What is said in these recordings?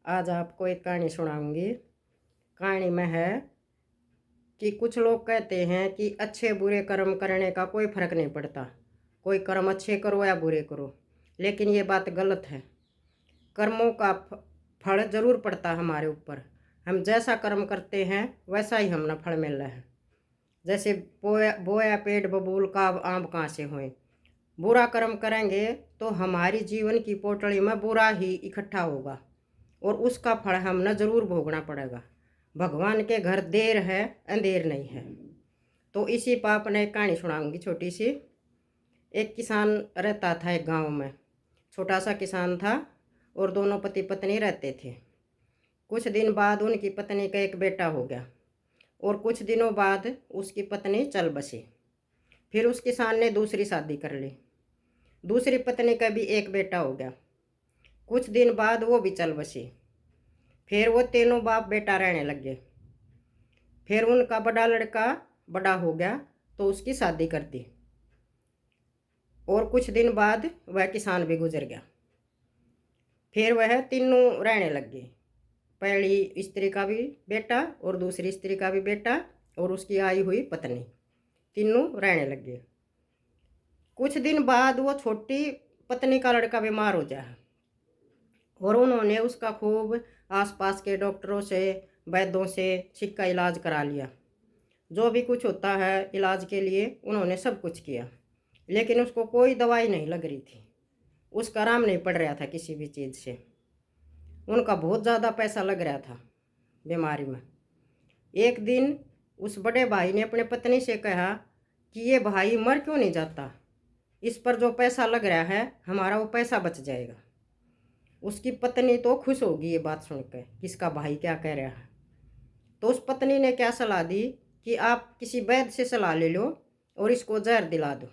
आज आपको एक कहानी सुनाऊंगी। कहानी में है कि कुछ लोग कहते हैं कि अच्छे बुरे कर्म करने का कोई फर्क नहीं पड़ता, कोई कर्म अच्छे करो या बुरे करो। लेकिन ये बात गलत है। कर्मों का फल जरूर पड़ता है हमारे ऊपर। हम जैसा कर्म करते हैं वैसा ही हमने फल मिल रहा है। जैसे बोया बोया पेड़ बबूल का आम कहाँ से होए। बुरा कर्म करेंगे तो हमारी जीवन की पोटली में बुरा ही इकट्ठा होगा और उसका फल हमने जरूर भोगना पड़ेगा। भगवान के घर देर है, अंधेर नहीं है। तो इसी पर आपने एक कहानी सुनाऊंगी छोटी सी। एक किसान रहता था एक गांव में। छोटा सा किसान था और दोनों पति पत्नी रहते थे। कुछ दिन बाद उनकी पत्नी का एक बेटा हो गया और कुछ दिनों बाद उसकी पत्नी चल बसी। फिर उस किसान ने दूसरी शादी कर ली। दूसरी पत्नी का भी एक बेटा हो गया। कुछ दिन बाद वो भी चल बसी। फिर वो तीनों बाप बेटा रहने लगे। फिर उनका बड़ा लड़का बड़ा हो गया तो उसकी शादी कर दी और कुछ दिन बाद वह किसान भी गुजर गया। फिर वह तीनों रहने लगे। पहली स्त्री का भी बेटा और दूसरी स्त्री का भी बेटा और उसकी आई हुई पत्नी, तीनों रहने लगे। कुछ दिन बाद वो छोटी पत्नी का लड़का बीमार हो जाए और उन्होंने उसका खूब आसपास के डॉक्टरों से, वैद्यों से छिक्का इलाज करा लिया। जो भी कुछ होता है इलाज के लिए उन्होंने सब कुछ किया, लेकिन उसको कोई दवाई नहीं लग रही थी। उसका आराम नहीं पड़ रहा था किसी भी चीज़ से। उनका बहुत ज़्यादा पैसा लग रहा था बीमारी में। एक दिन उस बड़े भाई ने अपने पत्नी से कहा कि ये भाई मर क्यों नहीं जाता, इस पर जो पैसा लग रहा है हमारा वो पैसा बच जाएगा। उसकी पत्नी तो खुश होगी ये बात सुनकर कि इसका भाई क्या कह रहा है। तो उस पत्नी ने क्या सलाह दी कि आप किसी वैद्य से सलाह ले लो और इसको जहर दिला दो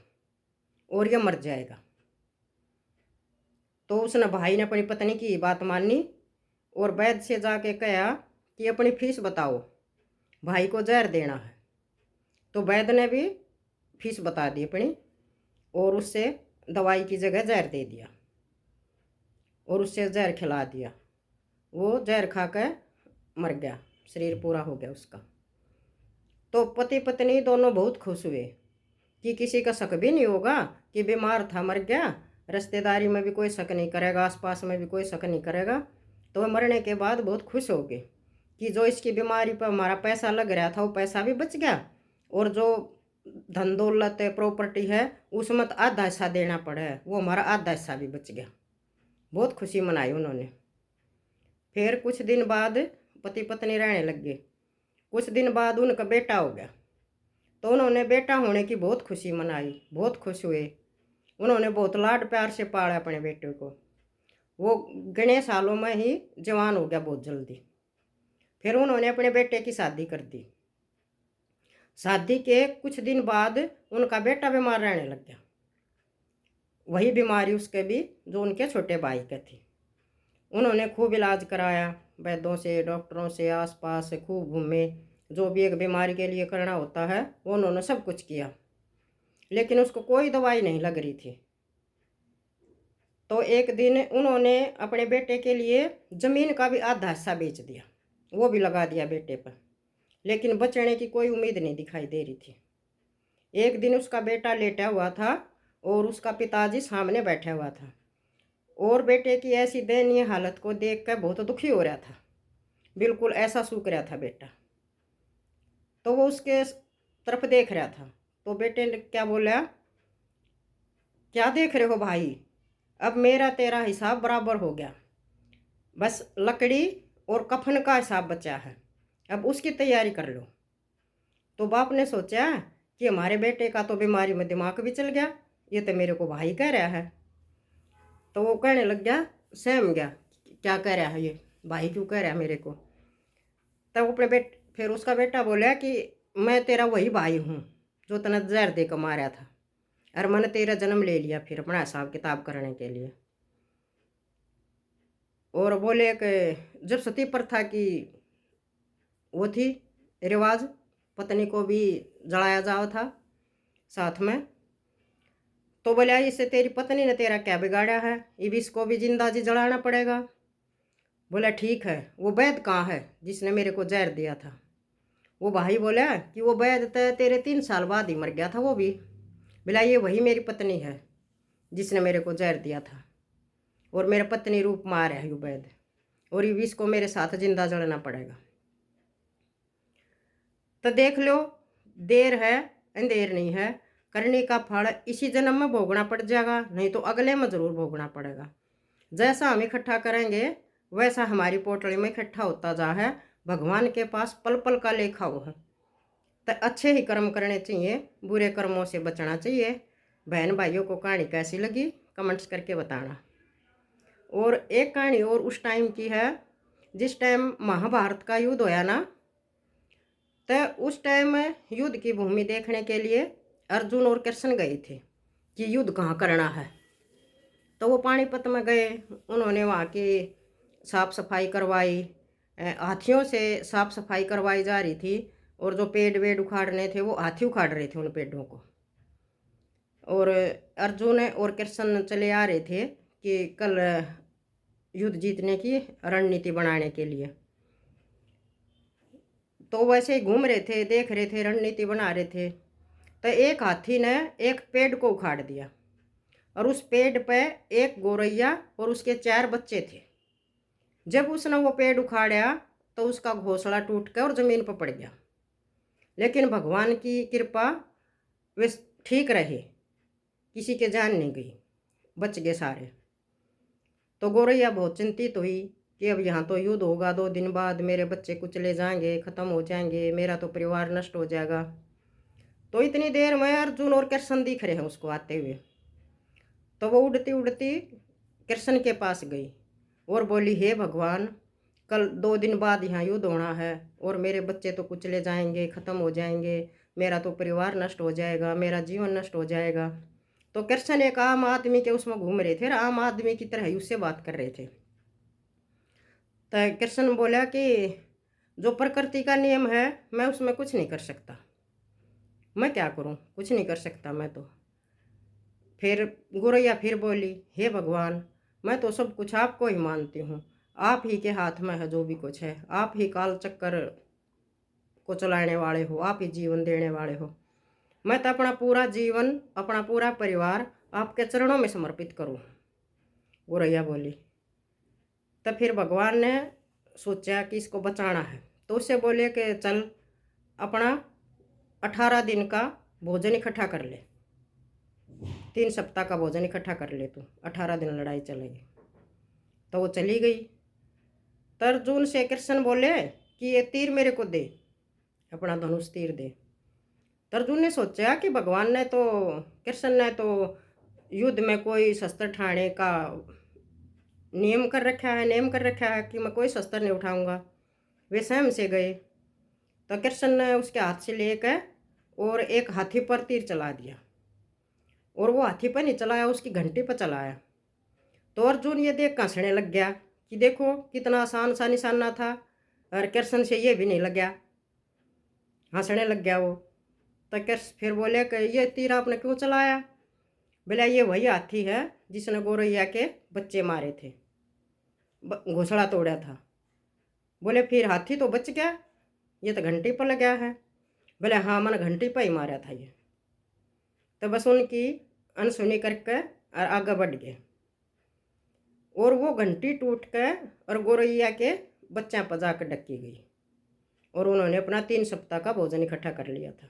और ये मर जाएगा। तो उसने भाई ने अपनी पत्नी की बात मानी और वैद्य से जाके कहा कि अपनी फीस बताओ, भाई को जहर देना है। तो वैद्य ने भी फीस बता दी अपनी और उससे दवाई की जगह जहर दे दिया और उससे जहर खिला दिया। वो जहर खा कर मर गया, शरीर पूरा हो गया उसका। तो पति पत्नी दोनों बहुत खुश हुए कि किसी का शक भी नहीं होगा कि बीमार था मर गया। रिश्तेदारी में भी कोई शक नहीं करेगा, आसपास में भी कोई शक नहीं करेगा। तो वह मरने के बाद बहुत खुश हो गए कि जो इसकी बीमारी पर हमारा पैसा लग रहा था वो पैसा भी बच गया और जो धन दौलत है, प्रॉपर्टी है, उसमें तो आधा हिस्सा देना पड़ा है, वो हमारा आधा हिस्सा भी बच गया। बहुत खुशी मनाई उन्होंने। फिर कुछ दिन बाद पति पत्नी रहने लग गए। कुछ दिन बाद उनका बेटा हो गया तो उन्होंने बेटा होने की बहुत खुशी मनाई, बहुत खुश हुए। उन्होंने बहुत लाड प्यार से पाला अपने बेटे को। वो घने सालों में ही जवान हो गया बहुत जल्दी। फिर उन्होंने अपने बेटे की शादी कर दी। शादी के कुछ दिन बाद उनका बेटा बीमार रहने लग गया। वही बीमारी उसके भी जो उनके छोटे भाई के थी। उन्होंने खूब इलाज कराया, वैद्यों से, डॉक्टरों से, आसपास से खूब घूमे। जो भी एक बीमारी के लिए करना होता है वो उन्होंने सब कुछ किया, लेकिन उसको कोई दवाई नहीं लग रही थी। तो एक दिन उन्होंने अपने बेटे के लिए ज़मीन का भी आधा हिस्सा बेच दिया, वो भी लगा दिया बेटे पर, लेकिन बचने की कोई उम्मीद नहीं दिखाई दे रही थी। एक दिन उसका बेटा लेटा हुआ था और उसका पिताजी सामने बैठा हुआ था और बेटे की ऐसी दयनीय हालत को देखकर बहुत दुखी हो रहा था। बिल्कुल ऐसा सूख रहा था बेटा। तो वो उसके तरफ देख रहा था। तो बेटे ने क्या बोला, क्या देख रहे हो भाई, अब मेरा तेरा हिसाब बराबर हो गया, बस लकड़ी और कफन का हिसाब बचा है, अब उसकी तैयारी कर लो। तो बाप ने सोचा कि हमारे बेटे का तो बीमारी में दिमाग भी चल गया, ये तो मेरे को भाई कह रहा है। तो वो कहने लग गया, सहम गया, क्या कह रहा है ये, भाई क्यों कह रहा है मेरे को। तब अपने फिर उसका बेटा बोला कि मैं तेरा वही भाई हूँ जो तने जहर दे कर मारा था और मैंने तेरा जन्म ले लिया फिर अपना हिसाब किताब करने के लिए। और बोले कि जब सती प्रथा की वो थी रिवाज, पत्नी को भी जलाया जाओ था साथ में। तो बोले इससे तेरी पत्नी ने तेरा क्या बिगाड़ा है, ये भी इसको भी जिंदा जी जलाना पड़ेगा। बोला ठीक है, वो वैद्य कहाँ है जिसने मेरे को जहर दिया था? वो भाई बोला कि वो वैद्य तो तेरे 3 साल बाद ही मर गया था वो भी। बोला ये वही मेरी पत्नी है जिसने मेरे को जहर दिया था, और मेरा पत्नी रूप मार है यू वैद्य, और ये विष को मेरे साथ जिंदा जलना पड़ेगा। तो देख लो, देर है अंधेर नहीं है, करने का फल इसी जन्म में भोगना पड़ जाएगा, नहीं तो अगले में जरूर भोगना पड़ेगा। जैसा हम इकट्ठा करेंगे वैसा हमारी पोटली में इकट्ठा होता जा है। भगवान के पास पल पल का लेखा हो है, तो अच्छे ही कर्म करने चाहिए, बुरे कर्मों से बचना चाहिए। बहन भाइयों को कहानी कैसी लगी कमेंट्स करके बताना। और एक कहानी और उस टाइम की है, जिस टाइम महाभारत का युद्ध होया ना, तो उस टाइम युद्ध की भूमि देखने के लिए अर्जुन और कृष्ण गए थे कि युद्ध कहाँ करना है। तो वो पानीपत में गए, उन्होंने वहाँ की साफ़ सफाई करवाई, हाथियों से साफ़ सफाई करवाई जा रही थी, और जो पेड़ वेड़ उखाड़ने थे वो हाथी उखाड़ रहे थे उन पेड़ों को। और अर्जुन और कृष्ण चले आ रहे थे कि कल युद्ध जीतने की रणनीति बनाने के लिए। तो वैसे ही घूम रहे थे, देख रहे थे, रणनीति बना रहे थे। तो एक हाथी ने एक पेड़ को उखाड़ दिया, और उस पेड़ पे एक गौरैया और उसके 4 बच्चे थे। जब उसने वो पेड़ उखाड़ा तो उसका घोंसला टूट कर और ज़मीन पर पड़ गया, लेकिन भगवान की कृपा वे ठीक रहे, किसी के जान नहीं गई, बच गए सारे। तो गौरैया बहुत चिंतित हुई कि अब यहाँ तो युद्ध होगा, 2 दिन बाद मेरे बच्चे कुचले जाएंगे, ख़त्म हो जाएंगे, मेरा तो परिवार नष्ट हो जाएगा। तो इतनी देर में अर्जुन और कृष्ण दिख रहे हैं उसको आते हुए। तो वो उड़ती उड़ती कृष्ण के पास गई और बोली, हे भगवान, कल 2 दिन बाद यहाँ युद्ध होना है, और मेरे बच्चे तो कुचले जाएंगे, ख़त्म हो जाएंगे, मेरा तो परिवार नष्ट हो जाएगा, मेरा जीवन नष्ट हो जाएगा। तो कृष्ण एक आम आदमी के उसमें घूम रहे थे, आम आदमी की तरह ही उससे बात कर रहे थे। तो कृष्ण बोला कि जो प्रकृति का नियम है मैं उसमें कुछ नहीं कर सकता, मैं क्या करूं, कुछ नहीं कर सकता मैं तो। फिर गौरैया फिर बोली, हे भगवान, मैं तो सब कुछ आपको ही मानती हूँ, आप ही के हाथ में है जो भी कुछ है, आप ही काल चक्कर को चलाने वाले हो, आप ही जीवन देने वाले हो। मैं तो अपना पूरा जीवन, अपना पूरा परिवार आपके चरणों में समर्पित करूँ, गौरैया बोली। तो फिर भगवान ने सोचा कि इसको बचाना है, तो उससे बोले कि चल अपना 18 दिन का भोजन इकट्ठा कर ले, 3 सप्ताह का भोजन इकट्ठा कर ले, तू 18 दिन लड़ाई चलेगी। तो वो चली गई। तो अर्जुन से कृष्ण बोले कि ये तीर मेरे को दे, अपना धनुष तीर दे। तो अर्जुन ने सोचा कि भगवान ने तो, कृष्ण ने तो युद्ध में कोई शस्त्र उठाने का नियम कर रखा है, नेम कर रखा है कि मैं कोई शस्त्र नहीं उठाऊंगा। वे स्वयं से गए। तो कृष्ण ने उसके हाथ से लेकर और एक हाथी पर तीर चला दिया, और वो हाथी पर नहीं चलाया, उसकी घंटी पर चलाया। तो अर्जुन ये देख हंसने लग गया कि देखो कितना आसान सा निशाना था, और कृष्ण से ये भी नहीं लग गया, हंसने लग गया वो। तो कृष्ण फिर बोले कि ये तीर आपने क्यों चलाया? बोला ये वही हाथी है जिसने गौरैया के बच्चे मारे थे, घोंसला तोड़ा था। बोले फिर हाथी तो बच गया, ये तो घंटी पर लगा है। बोले हाँ, मैंने घंटी पर ही मारा था ये। तो बस उनकी अनसुनी करके और आगे बढ़ गए, और वो घंटी टूट कर और गौरैया के बच्चों पर जाकर डकी गई, और उन्होंने अपना 3 सप्ताह का भोजन इकट्ठा कर लिया था।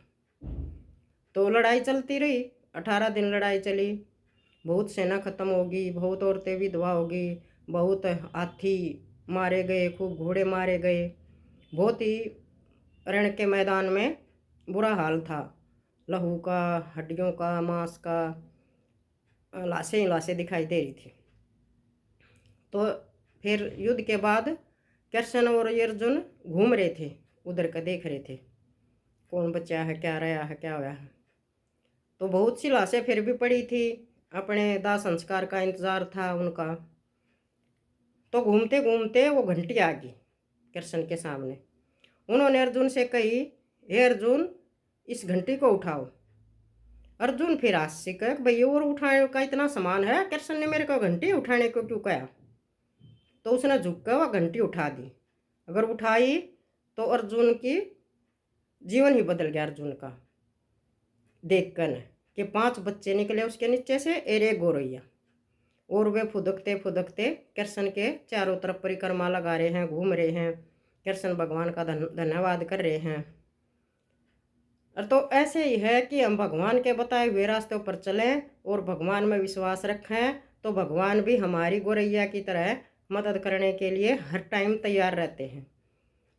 तो लड़ाई चलती रही, 18 दिन लड़ाई चली, बहुत सेना खत्म होगी, बहुत औरतें विधवा होगी, बहुत हाथी मारे गए, खूब घोड़े मारे गए, बहुत ही रण के मैदान में बुरा हाल था, लहू का, हड्डियों का, मांस का, लाशें ही लाशें दिखाई दे रही थी। तो फिर युद्ध के बाद कृष्ण और अर्जुन घूम रहे थे, उधर का देख रहे थे कौन बचा है, क्या रहा है, क्या हुआ है। तो बहुत सी लाशें फिर भी पड़ी थी, अपने दाह संस्कार का इंतज़ार था उनका। तो घूमते घूमते वो घंटी आ गई कृष्ण के सामने। उन्होंने अर्जुन से कही, हे अर्जुन, इस घंटी को उठाओ। अर्जुन फिर आश्चर्य कहा, भैया और उठाने का इतना सामान है, कृष्ण ने मेरे को घंटी उठाने को क्यों कहा? तो उसने झुक कर वह घंटी उठा दी। अगर उठाई तो अर्जुन की जीवन ही बदल गया अर्जुन का, देखकर कि 5 बच्चे निकले उसके नीचे से और एक गोरैया। और वे फुदकते फुदकते कृष्ण के चारों तरफ परिक्रमा लगा रहे हैं, घूम रहे हैं, कृष्ण भगवान का धन्यवाद कर रहे हैं। और तो ऐसे ही है कि हम भगवान के बताए हुए रास्तों पर चलें और भगवान में विश्वास रखें, तो भगवान भी हमारी गोरैया की तरह मदद करने के लिए हर टाइम तैयार रहते हैं।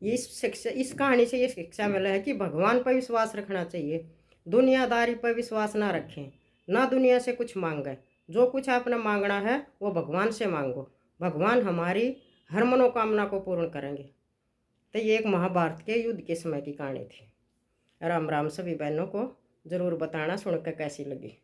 इस कहानी से ये शिक्षा मिला है कि भगवान पर विश्वास रखना चाहिए, दुनियादारी पर विश्वास ना रखें, ना दुनिया से कुछ मांगे। जो कुछ आपने मांगना है वो भगवान से मांगो, भगवान हमारी हर मनोकामना को पूर्ण करेंगे। तो ये एक महाभारत के युद्ध के समय की कहानी थी। राम राम। सभी बहनों को ज़रूर बताना सुनकर कैसी लगी।